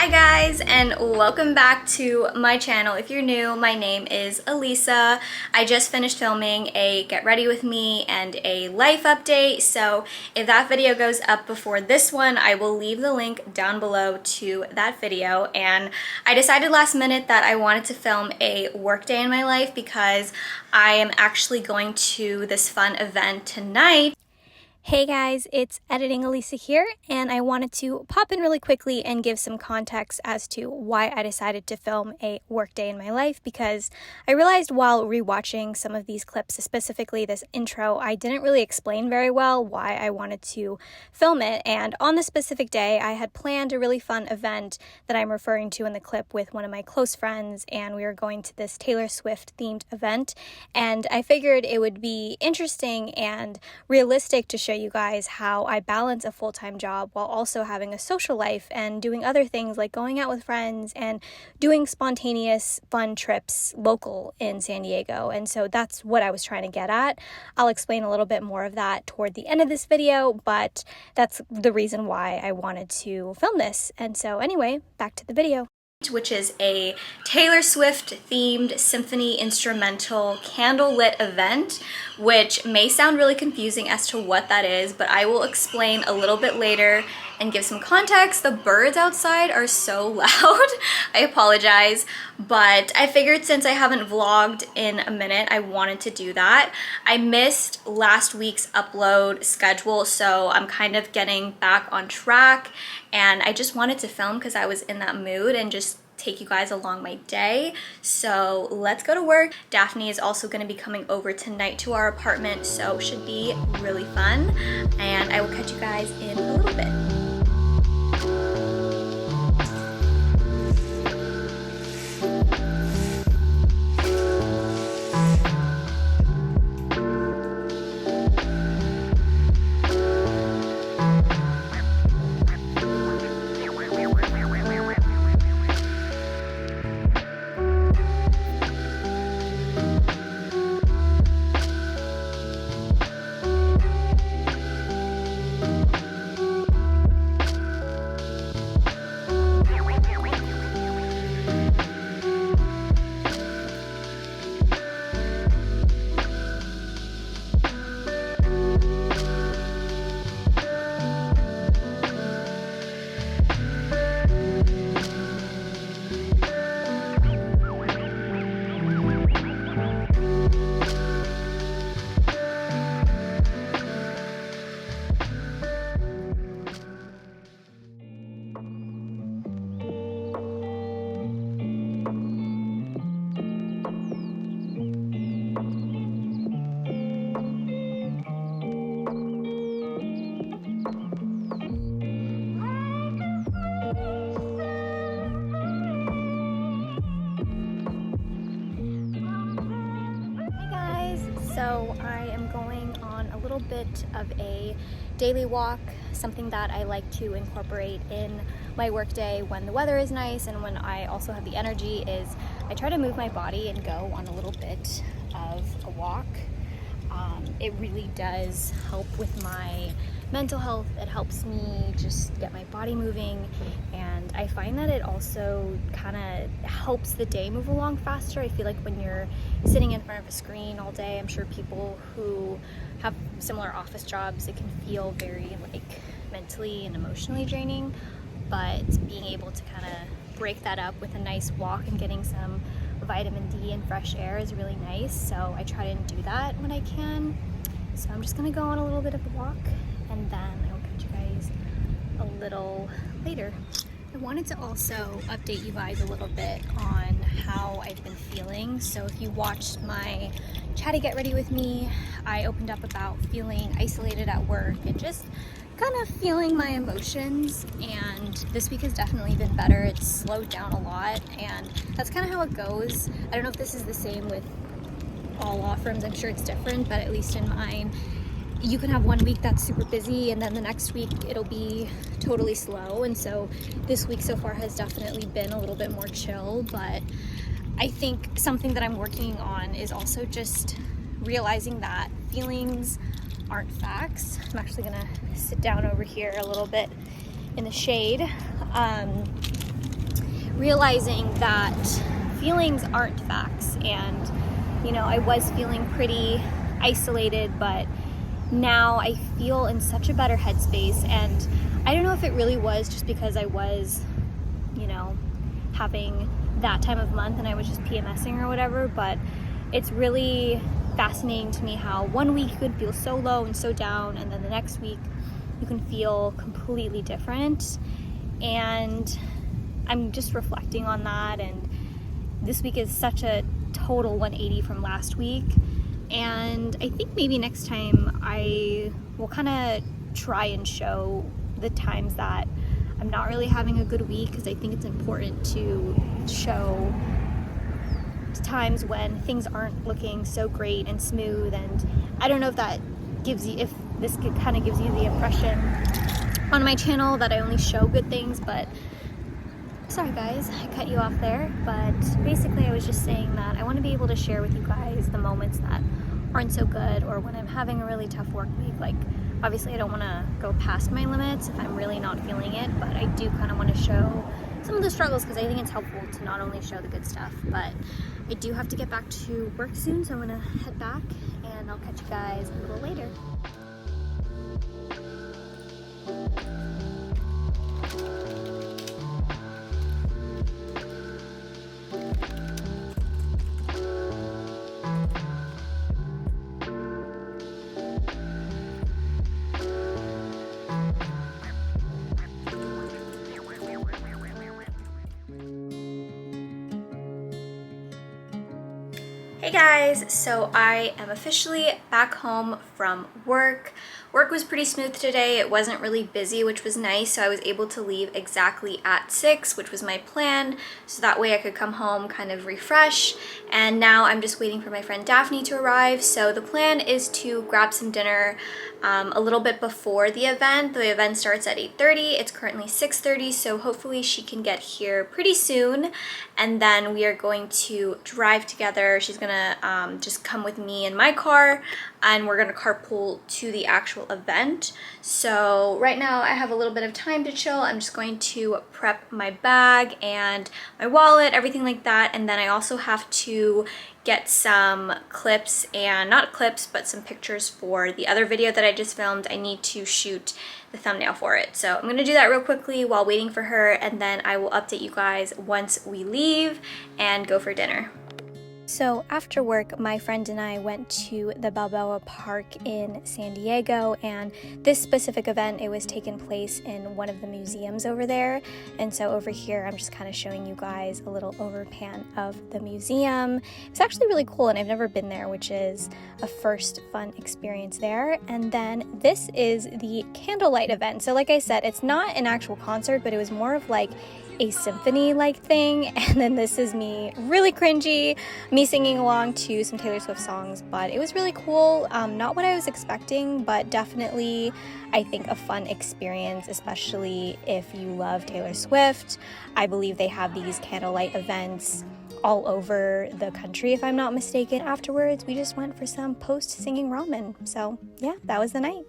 Hi guys, and welcome back to my channel. If you're new, my name is Allysa. I just finished filming a get ready with me and a life update, so if that video goes up before this one, I will leave the link down below to that video. And I decided last minute that I wanted to film a work day in my life because I am actually going to this fun event tonight. Hey guys, it's Editing Allysa here, and I wanted to pop in really quickly and give some context as to why I decided to film a work day in my life, because I realized while rewatching some of these clips, specifically this intro, I didn't really explain very well why I wanted to film it. And on the specific day, I had planned a really fun event that I'm referring to in the clip with one of my close friends, and we were going to this Taylor Swift themed event, and I figured it would be interesting and realistic to show you guys how I balance a full-time job while also having a social life and doing other things like going out with friends and doing spontaneous fun trips local in San Diego. And so that's what I was trying to get at. I'll explain a little bit more of that toward the end of this video, but that's the reason why I wanted to film this. And so anyway, back to the video, which is a Taylor Swift themed symphony instrumental candlelit event, which may sound really confusing as to what that is, but I will explain a little bit later and give some context. The birds outside are so loud. I apologize, but I figured since I haven't vlogged in a minute, I wanted to do that. I missed last week's upload schedule, so I'm kind of getting back on track, and I just wanted to film because I was in that mood and just take you guys along my day. So let's go to work. Daphne is also going to be coming over tonight to our apartment, so it should be really fun, and I will catch you guys in a little bit. So I am going on a little bit of a daily walk. Something that I like to incorporate in my workday when the weather is nice and when I also have the energy is I try to move my body and go on a little bit of a walk. It really does help with my mental health. It helps me just get my body moving, and I find that it also kind of helps the day move along faster. I feel like when you're sitting in front of a screen all day, I'm sure people who have similar office jobs, it can feel very like mentally and emotionally draining, but being able to kind of break that up with a nice walk and getting some vitamin D and fresh air is really nice. So I try to do that when I can. So I'm just gonna go on a little bit of a walk, and then I will catch you guys a little later. I wanted to also update you guys a little bit on how I've been feeling. So if you watched my chatty get ready with me, I opened up about feeling isolated at work and just kind of feeling my emotions, and this week has definitely been better. It's slowed down a lot, and that's kind of how it goes. I don't know if this is the same with all law firms, I'm sure it's different, but at least in mine, you can have 1 week that's super busy and then the next week it'll be totally slow. And so this week so far has definitely been a little bit more chill, but I think something that I'm working on is also just realizing that feelings aren't facts. I'm actually gonna sit down over here a little bit in the shade. realizing that feelings aren't facts. And, you know, I was feeling pretty isolated, but now I feel in such a better headspace. And I don't know if it really was just because I was, you know, having that time of month and I was just PMSing or whatever, but it's really fascinating to me how one week you could feel so low and so down, and then the next week you can feel completely different. And I'm just reflecting on that, and this week is such a total 180 from last week. And I think maybe next time I will kind of try and show the times that I'm not really having a good week, because I think it's important to show times when things aren't looking so great and smooth. And I don't know if that gives you, if this kind of gives you the impression on my channel that I only show good things, but sorry guys, I cut you off there. But basically I was just saying that I want to be able to share with you guys the moments that aren't so good, or when I'm having a really tough work week. Like, obviously I don't want to go past my limits if I'm really not feeling it, but I do kind of want to show some of the struggles, because I think it's helpful to not only show the good stuff. But I do have to get back to work soon, so I'm gonna head back and I'll catch you guys a little later. Hey guys, so I am officially back home from work. Work was pretty smooth today. It wasn't really busy, which was nice, so I was able to leave exactly at 6, which was my plan, so that way I could come home, kind of refresh. And now I'm just waiting for my friend Daphne to arrive. So the plan is to grab some dinner a little bit before the event. The event starts at 8:30. It's currently 6:30, so hopefully she can get here pretty soon. And then we are going to drive together. She's gonna just come with me in my car, and we're gonna carpool to the actual event. So right now I have a little bit of time to chill. I'm just going to prep my bag and my wallet, everything like that. And then I also have to get some clips, and not clips, but some pictures for the other video that I just filmed. I need to shoot the thumbnail for it. So I'm gonna do that real quickly while waiting for her, and then I will update you guys once we leave and go for dinner. So after work, my friend and I went to the Balboa Park in San Diego, and this specific event, it was taking place in one of the museums over there. And so over here, I'm just kind of showing you guys a little overpan of the museum. It's actually really cool, and I've never been there, which is a first fun experience there. And then this is the candlelight event. So like I said, it's not an actual concert, but it was more of like a symphony-like thing. And then this is me, really cringy, me singing along to some Taylor Swift songs, but it was really cool. Not what I was expecting, but definitely I think a fun experience, especially if you love Taylor Swift. I believe they have these candlelight events all over the country, if I'm not mistaken. Afterwards, we just went for some post-singing ramen. So yeah, that was the night.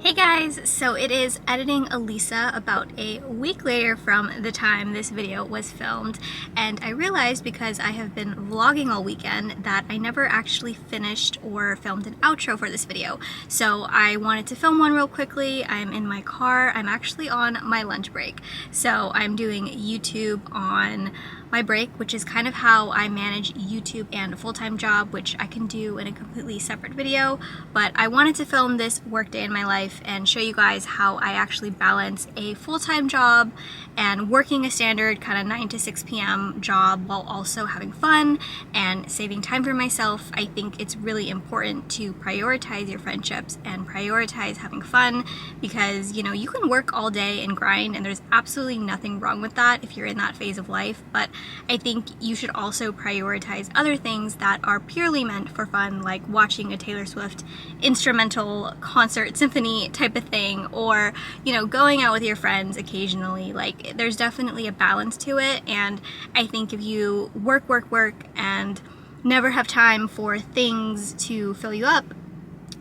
Hey guys, so it is editing Allysa about a week later from the time this video was filmed, and I realized, because I have been vlogging all weekend, that I never actually finished or filmed an outro for this video. So I wanted to film one real quickly. I'm in my car. I'm actually on my lunch break. So I'm doing YouTube on my break, which is kind of how I manage YouTube and a full-time job, which I can do in a completely separate video. But I wanted to film this work day in my life and show you guys how I actually balance a full-time job and working a standard kind of 9 to 6 p.m. job while also having fun and saving time for myself. I think it's really important to prioritize your friendships and prioritize having fun, because, you know, you can work all day and grind, and there's absolutely nothing wrong with that if you're in that phase of life. But I think you should also prioritize other things that are purely meant for fun, like watching a Taylor Swift instrumental concert symphony type of thing, or, you know, going out with your friends occasionally. Like, there's definitely a balance to it. And I think if you work and never have time for things to fill you up,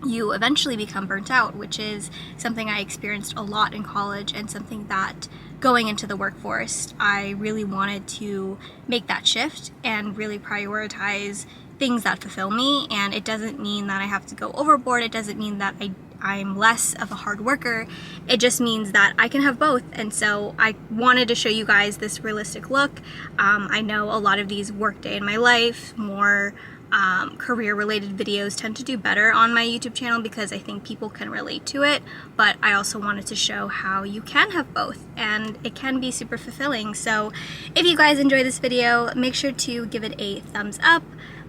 you eventually become burnt out, which is something I experienced a lot in college and something that going into the workforce, I really wanted to make that shift and really prioritize things that fulfill me. And it doesn't mean that I have to go overboard. It doesn't mean that I'm less of a hard worker. It just means that I can have both. And so I wanted to show you guys this realistic look. I know a lot of these workday in my life, more career related videos tend to do better on my YouTube channel because I think people can relate to it, but I also wanted to show how you can have both and it can be super fulfilling. So if you guys enjoy this video, make sure to give it a thumbs up,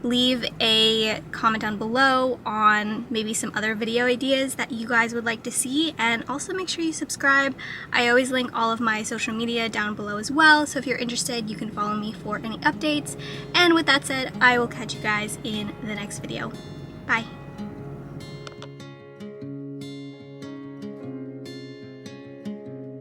leave a comment down below on maybe some other video ideas that you guys would like to see, and also make sure you subscribe. I always link all of my social media down below as well, so if you're interested, you can follow me for any updates. And with that said, I will catch you guys in the next video. Bye.